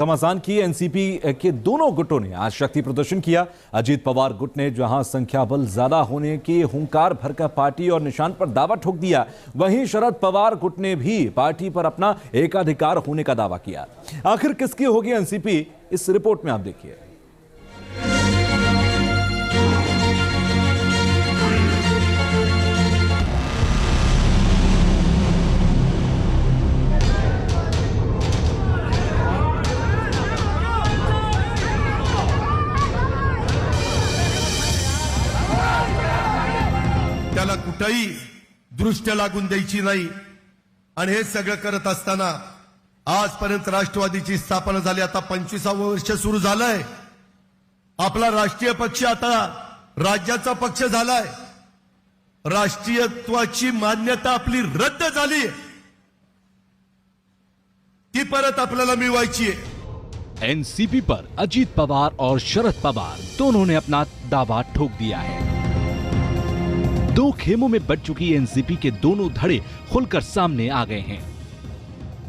घमासान की एनसीपी के दोनों गुटों ने आज शक्ति प्रदर्शन किया। अजीत पवार गुट ने जहां संख्या बल ज्यादा होने की हुंकार भरकर पार्टी और निशान पर दावा ठोक दिया, वहीं शरद पवार गुट ने भी पार्टी पर अपना एकाधिकार होने का दावा किया। आखिर किसकी होगी एनसीपी, इस रिपोर्ट में आप देखिए। त्याला कुठेही दृष्ट लागून द्यायची नाही आणि हे सगळं करत असताना आजपर्यंत राष्ट्रवादीची स्थापना झाली, आता 25वे वर्ष सुरू झालंय। आपला राष्ट्रीय पक्ष आता राज्याचा पक्ष झालाय। राष्ट्रीयत्वाची मान्यता आपली रद्द झाली, ती परत आपल्याला मिळवायची आहे। एनसीपी पर अजीत पवार और शरद पवार दोनों ने अपना दावा ठोक दिया है। दो खेमों में बट चुकी एनसीपी के दोनों धड़े खुलकर सामने आ गए हैं।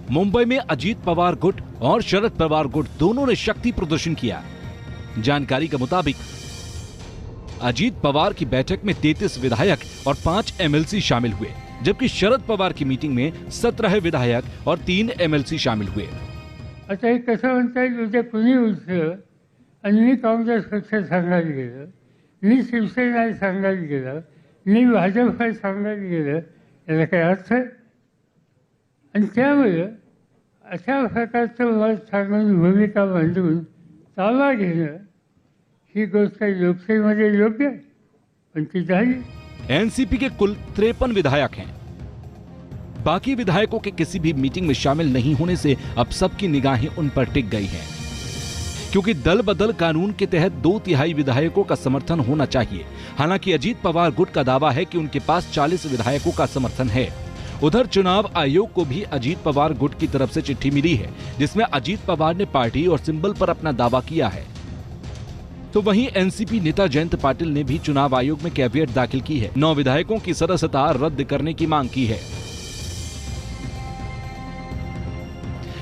मुंबई में अजीत पवार गुट और शरद पवार गुट दोनों ने शक्ति प्रदर्शन किया। जानकारी के मुताबिक अजीत पवार की बैठक में 33 विधायक और 5 एमएलसी शामिल हुए, जबकि शरद पवार की मीटिंग में 17 विधायक और 3 एमएलसी शामिल हुए। आता हे कसं म्हणता येईल, उद्या कुणी उठलं आणि मी काँग्रेस पक्ष सांगायला गेलं, मी शिवसेना सांगायला गेलं, मी भाजप सांगायला गेलं, याला काही अर्थ आहे? आणि त्यामुळे अशा प्रकारचं मत सांगून भूमिका मांडून ताबा घेणं ही गोष्ट लोकशाहीमध्ये योग्य आहे, पण ती झाली। एनसीपी के कुल 53 विधायक हैं। बाकी विधायकों के किसी भी मीटिंग में शामिल नहीं होने से अब सबकी निगाहें उन पर टिक गई हैं, क्योंकि दल बदल कानून के तहत 2/3 विधायकों का समर्थन होना चाहिए। हालांकि अजीत पवार गुट का दावा है कि उनके पास 40 विधायकों का समर्थन है। उधर चुनाव आयोग को भी अजीत पवार गुट की तरफ से चिट्ठी मिली है, जिसमें अजीत पवार ने पार्टी और सिंबल पर अपना दावा किया है। तो वहीं एनसीपी नेता जयंत पाटिल ने भी चुनाव आयोग में कैवियट दाखिल की है। 9 विधायकों की सदस्यता रद्द करने की मांग की है।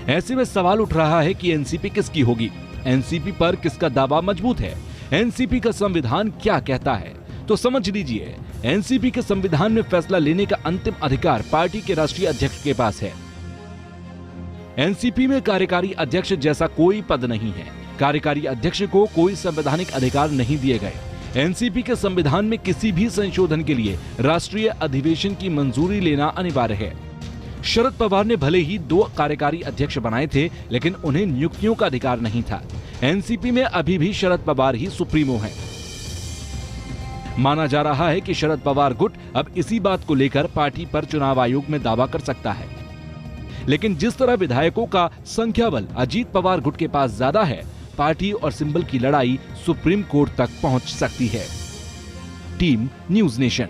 ऐसे में सवाल उठ रहा है कि एनसीपी किसकी होगी, एनसीपी पर किसका दावा मजबूत है, एनसीपी का संविधान क्या कहता है। तो समझ लीजिए, एनसीपी के संविधान में फैसला लेने का अंतिम अधिकार पार्टी के राष्ट्रीय अध्यक्ष के पास है। एनसीपी में कार्यकारी अध्यक्ष जैसा कोई पद नहीं है। कार्यकारी अध्यक्ष को कोई संवैधानिक अधिकार नहीं दिए गए। एनसीपी के संविधान में किसी भी संशोधन के लिए राष्ट्रीय अधिवेशन की मंजूरी लेना अनिवार्य है। शरद पवार ने भले ही 2 कार्यकारी अध्यक्ष बनाए थे, लेकिन उन्हें नियुक्तियों का अधिकार नहीं था। एनसीपी में अभी भी शरद पवार ही सुप्रीमो हैं। माना जा रहा है कि शरद पवार गुट अब इसी बात को लेकर पार्टी पर चुनाव आयोग में दावा कर सकता है। लेकिन जिस तरह विधायकों का संख्या बल अजीत पवार गुट के पास ज्यादा है, पार्टी और सिंबल की लड़ाई सुप्रीम कोर्ट तक पहुंच सकती है। Team news nation.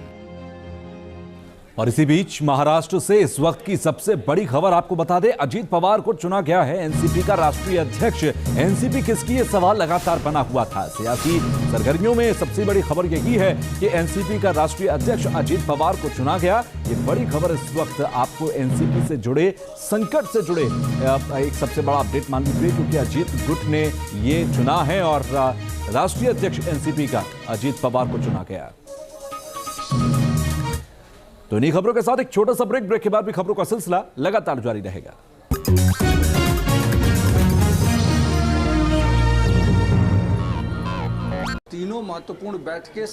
और इसी बीच महाराष्ट्र से इस वक्त की सबसे बड़ी खबर आपको बता दें, अजीत पवार को चुना गया है एनसीपी का राष्ट्रीय अध्यक्ष। एनसीपी किसकी, ये सवाल लगातार बना हुआ था। सियासी सरगर्मियों में सबसे बड़ी खबर यही है कि एनसीपी का राष्ट्रीय अध्यक्ष अजीत पवार को चुना गया। ये बड़ी खबर इस वक्त आपको एनसीपी से जुड़े, संकट से जुड़े एक सबसे बड़ा अपडेट मान लीजिए, क्योंकि अजीत गुट ने ये चुना है और राष्ट्रीय अध्यक्ष एनसीपी का अजीत पवार को चुना गया। तो इन्हीं खबरों के साथ एक छोटा सा ब्रेक के बाद भी खबरों का सिलसिला लगातार जारी रहेगा। तीनों महत्वपूर्ण बैठकें